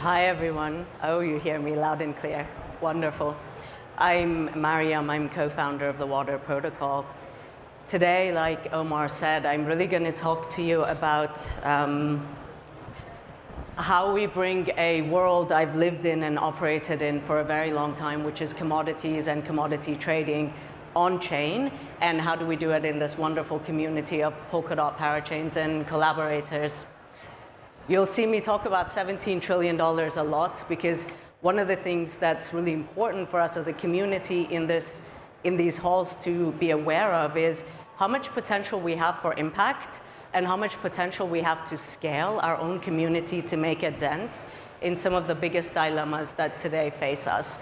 Hi, everyone. Oh, you hear me loud and clear. Wonderful. I'm Maryam. I'm co-founder of the Water Protocol. Today, like Omar said, I'm really going to talk to you about how we bring a world I've lived in and operated in for a very long time, which is commodities and commodity trading on-chain, and how do we do it in this wonderful community of Polkadot parachains and collaborators. You'll see me talk about $17 trillion a lot, because one of the things that's really important for us as a community in these halls to be aware of is how much potential we have for impact and how much potential we have to scale our own community to make a dent in some of the biggest dilemmas that today face us.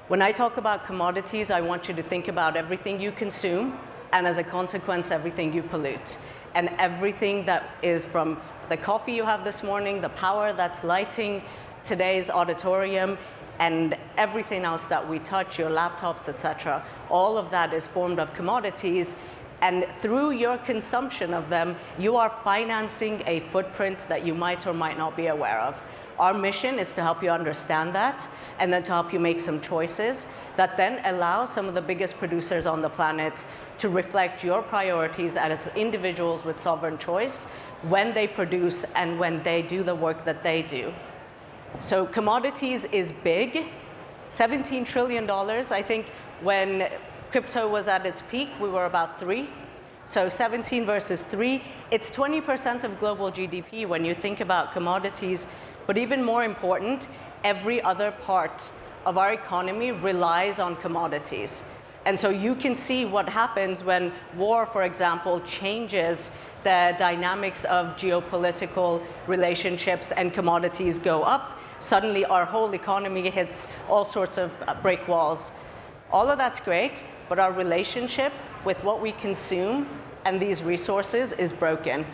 When I talk about commodities, I want you to think about everything you consume, and as a consequence, everything you pollute. And everything that is from the coffee you have this morning, the power that's lighting today's auditorium, and everything else that we touch, your laptops, etc. All of that is formed of commodities, and through your consumption of them, you are financing a footprint that you might or might not be aware of. Our mission is to help you understand that, and then to help you make some choices that then allow some of the biggest producers on the planet to reflect your priorities as individuals with sovereign choice when they produce and when they do the work that they do. So commodities is big, $17 trillion. I think when crypto was at its peak, we were about 3. So 17 versus 3, it's 20% of global GDP when you think about commodities. But even more important, every other part of our economy relies on commodities. And so you can see what happens when war, for example, changes the dynamics of geopolitical relationships and commodities go up. Suddenly our whole economy hits all sorts of brick walls. All of that's great, but our relationship with what we consume and these resources is broken.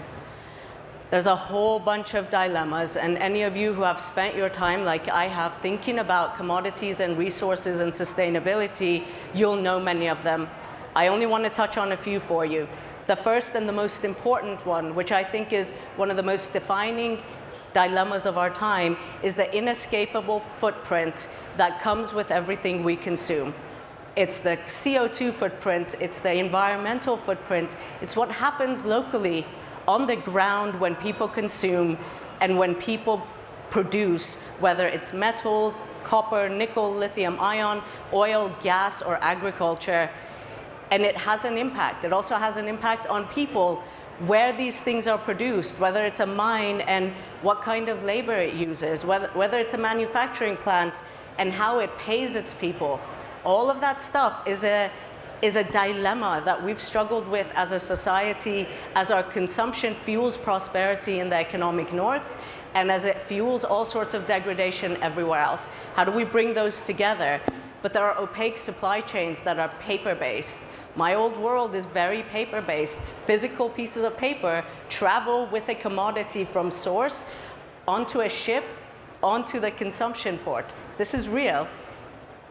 There's a whole bunch of dilemmas, and any of you who have spent your time, like I have, thinking about commodities and resources and sustainability, you'll know many of them. I only want to touch on a few for you. The first and the most important one, which I think is one of the most defining dilemmas of our time, is the inescapable footprint that comes with everything we consume. It's the CO2 footprint, it's the environmental footprint, it's what happens locally on the ground when people consume and when people produce, whether it's metals, copper, nickel, lithium ion, oil, gas, or agriculture. And it has an impact. It also has an impact on people, where these things are produced, whether it's a mine and what kind of labor it uses, whether it's a manufacturing plant and how it pays its people. All of that stuff is a dilemma that we've struggled with as a society, as our consumption fuels prosperity in the economic north, and as it fuels all sorts of degradation everywhere else. How do we bring those together? But there are opaque supply chains that are paper-based. My old world is very paper-based. Physical pieces of paper travel with a commodity from source onto a ship, onto the consumption port. This is real.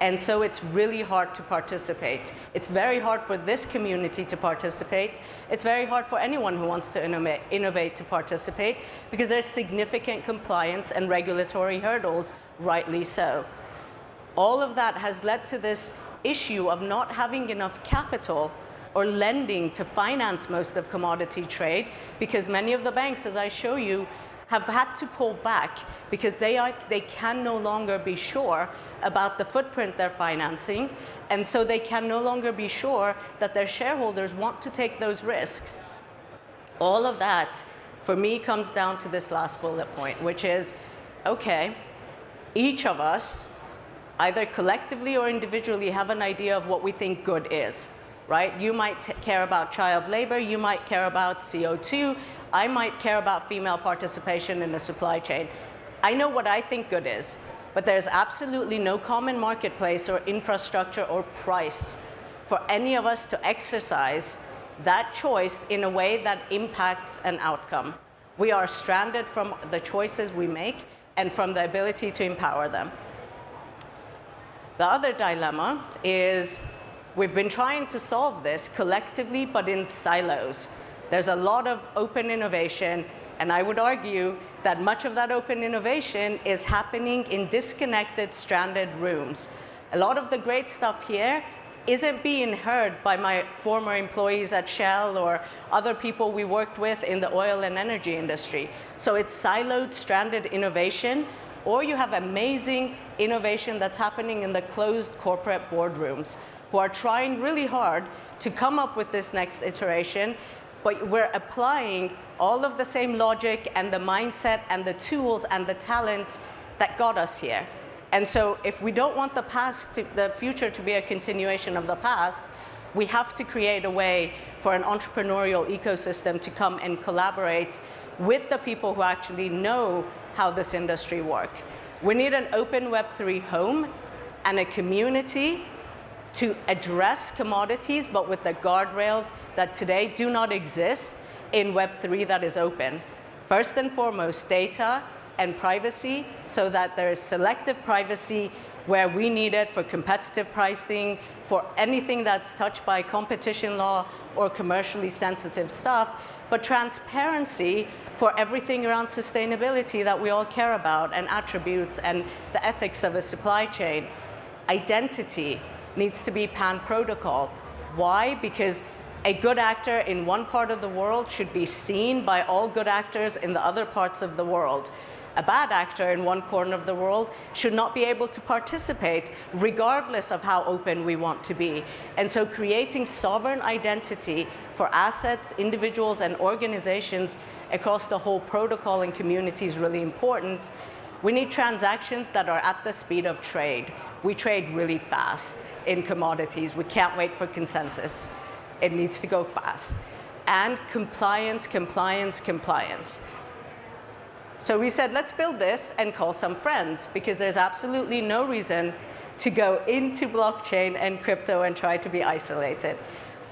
And so it's really hard to participate. It's very hard for this community to participate. It's very hard for anyone who wants to innovate to participate, because there's significant compliance and regulatory hurdles, rightly so. All of that has led to this issue of not having enough capital or lending to finance most of commodity trade, because many of the banks, as I show you, have had to pull back because they can no longer be sure about the footprint they're financing, and so they can no longer be sure that their shareholders want to take those risks. All of that, for me, comes down to this last bullet point, which is, okay, each of us, either collectively or individually, have an idea of what we think good is, right? You might care about child labor, you might care about CO2, I might care about female participation in the supply chain. I know what I think good is, but there's absolutely no common marketplace or infrastructure or price for any of us to exercise that choice in a way that impacts an outcome. We are stranded from the choices we make and from the ability to empower them. The other dilemma is we've been trying to solve this collectively, but in silos. There's a lot of open innovation, And I would argue that much of that open innovation is happening in disconnected, stranded rooms. A lot of the great stuff here isn't being heard by my former employees at Shell or other people we worked with in the oil and energy industry. So it's siloed, stranded innovation, or you have amazing innovation that's happening in the closed corporate boardrooms who are trying really hard to come up with this next iteration, but we're applying all of the same logic and the mindset and the tools and the talent that got us here. And so if we don't want the future to be a continuation of the past, we have to create a way for an entrepreneurial ecosystem to come and collaborate with the people who actually know how this industry works. We need an open Web3 home and a community to address commodities, but with the guardrails that today do not exist in Web3 that is open. First and foremost, data and privacy, so that there is selective privacy where we need it for competitive pricing, for anything that's touched by competition law or commercially sensitive stuff, but transparency for everything around sustainability that we all care about, and attributes and the ethics of a supply chain. Identity needs to be pan-protocol. Why? Because a good actor in one part of the world should be seen by all good actors in the other parts of the world. A bad actor in one corner of the world should not be able to participate, regardless of how open we want to be. And so creating sovereign identity for assets, individuals, and organizations across the whole protocol and community is really important. We need transactions that are at the speed of trade. We trade really fast in commodities. We can't wait for consensus. It needs to go fast. And compliance, compliance, compliance. So we said, let's build this and call some friends, because there's absolutely no reason to go into blockchain and crypto and try to be isolated.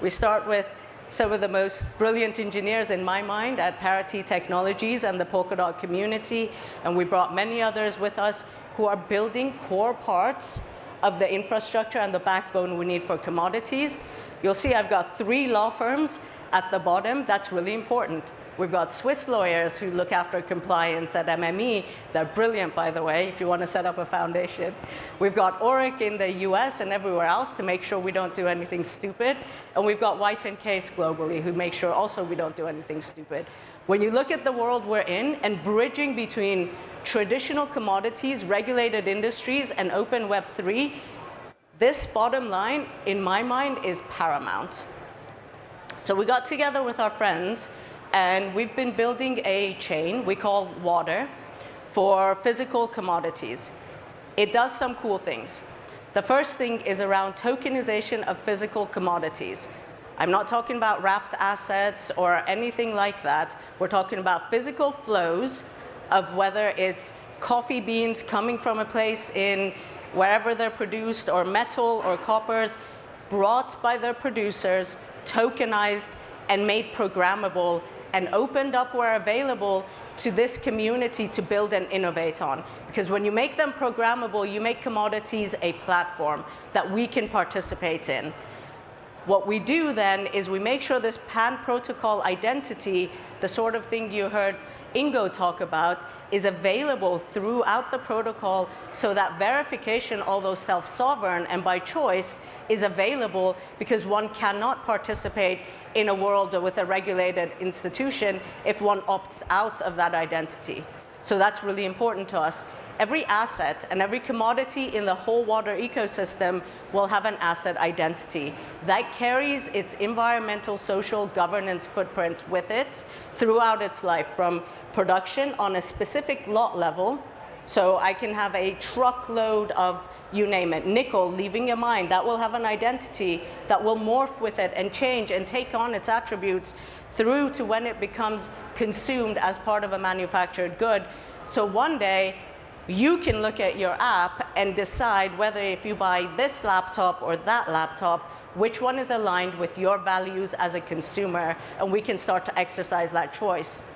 We start with some of the most brilliant engineers in my mind at Parity Technologies and the Polkadot community, and we brought many others with us who are building core parts of the infrastructure and the backbone we need for commodities. You'll see I've got 3 law firms at the bottom. That's really important. We've got Swiss lawyers who look after compliance at MME. They're brilliant, by the way, if you want to set up a foundation. We've got Oric in the US and everywhere else to make sure we don't do anything stupid. And we've got White and Case globally who make sure also we don't do anything stupid. When you look at the world we're in and bridging between traditional commodities, regulated industries, and open Web3, this bottom line, in my mind, is paramount. So we got together with our friends, and we've been building a chain we call Water for physical commodities. It does some cool things. The first thing is around tokenization of physical commodities. I'm not talking about wrapped assets or anything like that. We're talking about physical flows of whether it's coffee beans coming from a place in wherever they're produced, or metal or coppers brought by their producers, tokenized and made programmable, and opened up where available to this community to build and innovate on. Because when you make them programmable, you make commodities a platform that we can participate in. What we do then is we make sure this pan-protocol identity, the sort of thing you heard Ingo talk about, is available throughout the protocol, so that verification, although self-sovereign and by choice, is available, because one cannot participate in a world with a regulated institution if one opts out of that identity. So that's really important to us. Every asset and every commodity in the whole water ecosystem will have an asset identity that carries its environmental, social, governance footprint with it throughout its life, from production on a specific lot level. So I can have a truckload of, you name it, nickel leaving a mine. That will have an identity that will morph with it and change and take on its attributes through to when it becomes consumed as part of a manufactured good. So one day, you can look at your app and decide whether, if you buy this laptop or that laptop, which one is aligned with your values as a consumer, and we can start to exercise that choice.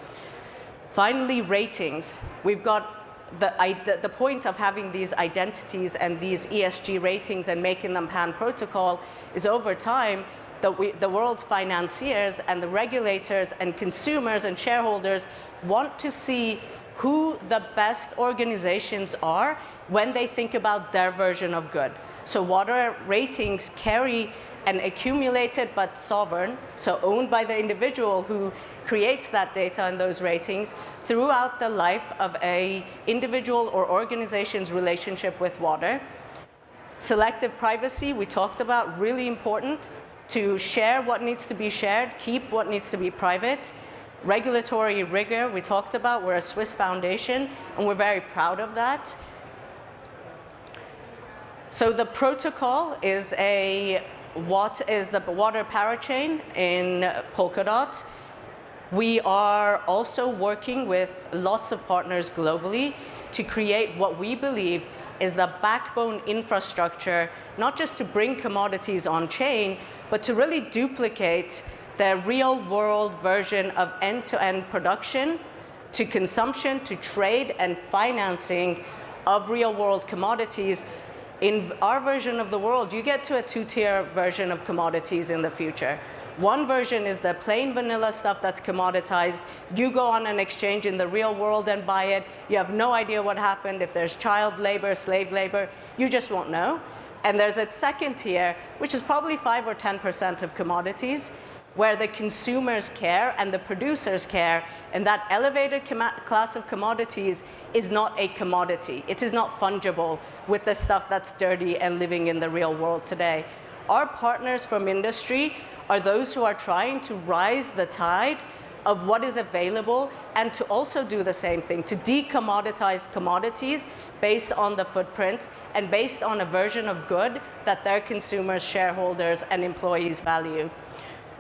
Finally, ratings. We've got the point of having these identities and these ESG ratings and making them pan-protocol is, over time, the world's financiers and the regulators and consumers and shareholders want to see who the best organizations are when they think about their version of good. So water ratings carry an accumulated but sovereign, so owned by the individual who creates that data and those ratings throughout the life of an individual or organization's relationship with water. Selective privacy, we talked about, really important to share what needs to be shared, keep what needs to be private. Regulatory rigor, we talked about, we're a Swiss foundation, and we're very proud of that. So the protocol is the water parachain in Polkadot. We are also working with lots of partners globally to create what we believe is the backbone infrastructure, not just to bring commodities on chain, but to really duplicate the real world version of end-to-end production to consumption, to trade and financing of real world commodities. In our version of the world, you get to a two-tier version of commodities in the future. One version is the plain vanilla stuff that's commoditized. You go on an exchange in the real world and buy it. You have no idea what happened. If there's child labor, slave labor, you just won't know. And there's a second tier, which is probably 5 or 10% of commodities, where the consumers care and the producers care, and that elevated class of commodities is not a commodity. It is not fungible with the stuff that's dirty and living in the real world today. Our partners from industry are those who are trying to rise the tide of what is available and to also do the same thing, to decommoditize commodities based on the footprint and based on a version of good that their consumers, shareholders, and employees value.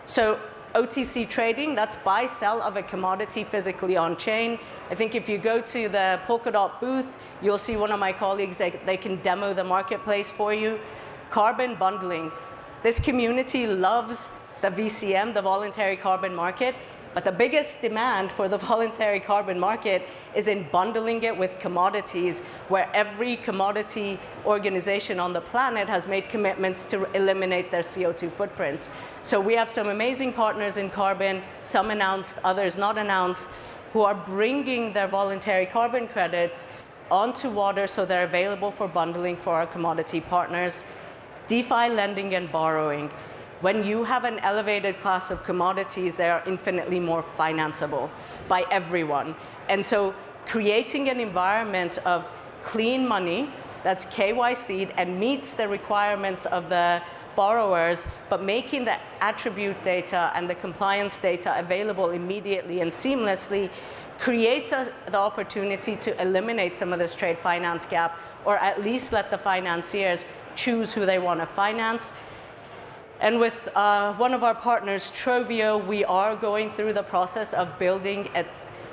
So OTC trading, that's buy, sell of a commodity physically on chain. I think if you go to the Polkadot booth, you'll see one of my colleagues, they can demo the marketplace for you. Carbon bundling. This community loves the VCM, the voluntary carbon market, but the biggest demand for the voluntary carbon market is in bundling it with commodities, where every commodity organization on the planet has made commitments to eliminate their CO2 footprint. So we have some amazing partners in carbon, some announced, others not announced, who are bringing their voluntary carbon credits onto water so they're available for bundling for our commodity partners. DeFi lending and borrowing. When you have an elevated class of commodities, they are infinitely more financeable by everyone. And so creating an environment of clean money that's KYC'd and meets the requirements of the borrowers, but making the attribute data and the compliance data available immediately and seamlessly creates the opportunity to eliminate some of this trade finance gap, or at least let the financiers choose who they want to finance. And with one of our partners, Trovio, we are going through the process of building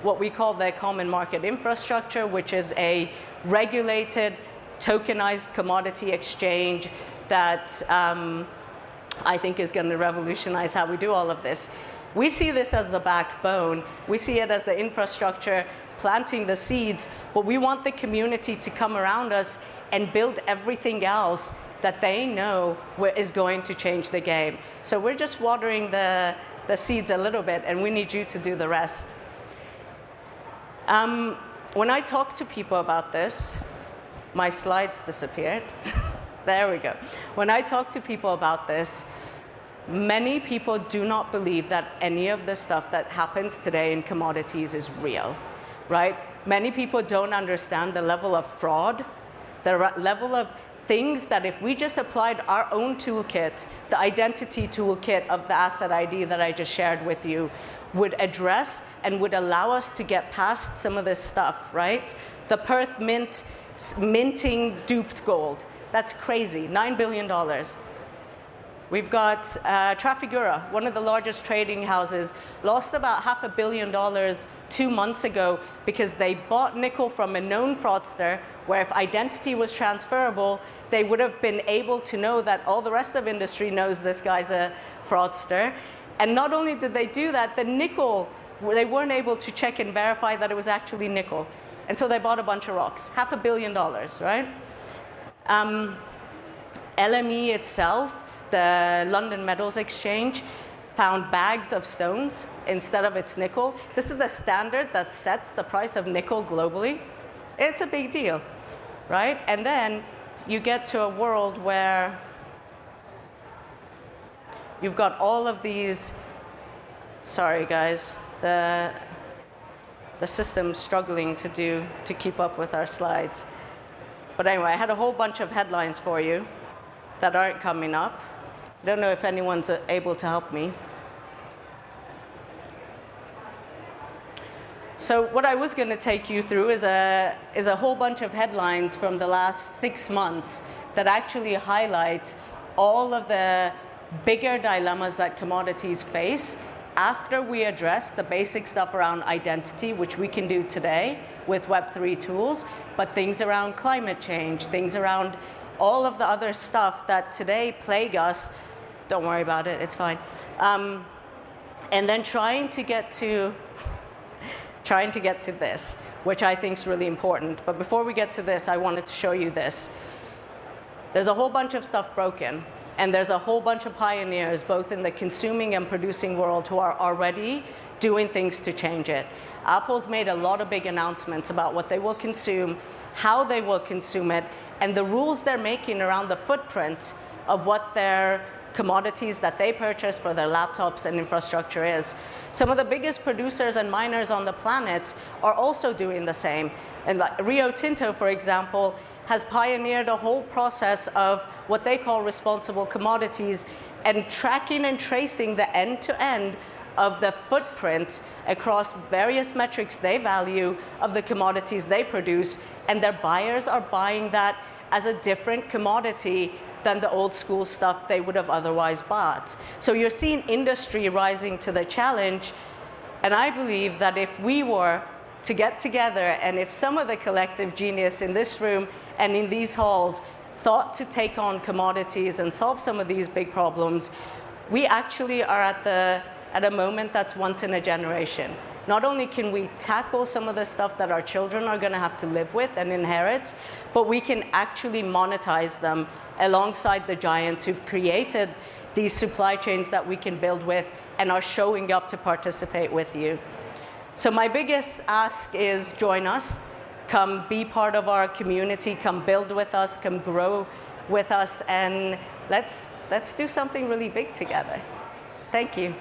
what we call the common market infrastructure, which is a regulated, tokenized commodity exchange that I think is going to revolutionize how we do all of this. We see this as the backbone. We see it as the infrastructure, planting the seeds, but we want the community to come around us and build everything else that they know is going to change the game. So we're just watering the seeds a little bit, and we need you to do the rest. When I talk to people about this, my slides disappeared. There we go. When I talk to people about this, many people do not believe that any of the stuff that happens today in commodities is real, right? Many people don't understand the level of fraud, the level of things that if we just applied our own toolkit, the identity toolkit of the asset ID that I just shared with you, would address and would allow us to get past some of this stuff, right? The Perth Mint minting duped gold. That's crazy, $9 billion. We've got Trafigura, one of the largest trading houses, lost about $500 million 2 months ago because they bought nickel from a known fraudster, where if identity was transferable, they would have been able to know that all the rest of industry knows this guy's a fraudster. And not only did they do that, the nickel, they weren't able to check and verify that it was actually nickel. And so they bought a bunch of rocks, $500 million, right? LME itself, the London Metals Exchange, found bags of stones instead of its nickel. This is the standard that sets the price of nickel globally. It's a big deal, right? And then you get to a world where you've got all of these, sorry guys, the system's struggling to keep up with our slides. But anyway, I had a whole bunch of headlines for you that aren't coming up. I don't know if anyone's able to help me. So what I was going to take you through is a whole bunch of headlines from the last 6 months that actually highlight all of the bigger dilemmas that commodities face after we address the basic stuff around identity, which we can do today with Web3 tools, but things around climate change, things around all of the other stuff that today plague us. Don't worry about it, it's fine. And then trying to get to this, which I think is really important. But before we get to this, I wanted to show you this. There's a whole bunch of stuff broken. And there's a whole bunch of pioneers, both in the consuming and producing world, who are already doing things to change it. Apple's made a lot of big announcements about what they will consume, how they will consume it, and the rules they're making around the footprint of what their commodities that they purchase for their laptops and infrastructure is. Some of the biggest producers and miners on the planet are also doing the same. And like Rio Tinto, for example, has pioneered a whole process of what they call responsible commodities and tracking and tracing the end-to-end of the footprint across various metrics they value of the commodities they produce, and their buyers are buying that as a different commodity than the old school stuff they would have otherwise bought. So you're seeing industry rising to the challenge, and I believe that if we were to get together, and if some of the collective genius in this room and in these halls thought to take on commodities and solve some of these big problems, we actually are at a moment that's once in a generation. Not only can we tackle some of the stuff that our children are going to have to live with and inherit, but we can actually monetize them alongside the giants who've created these supply chains that we can build with and are showing up to participate with you. So my biggest ask is join us. Come be part of our community, come build with us, come grow with us, and let's do something really big together. Thank you.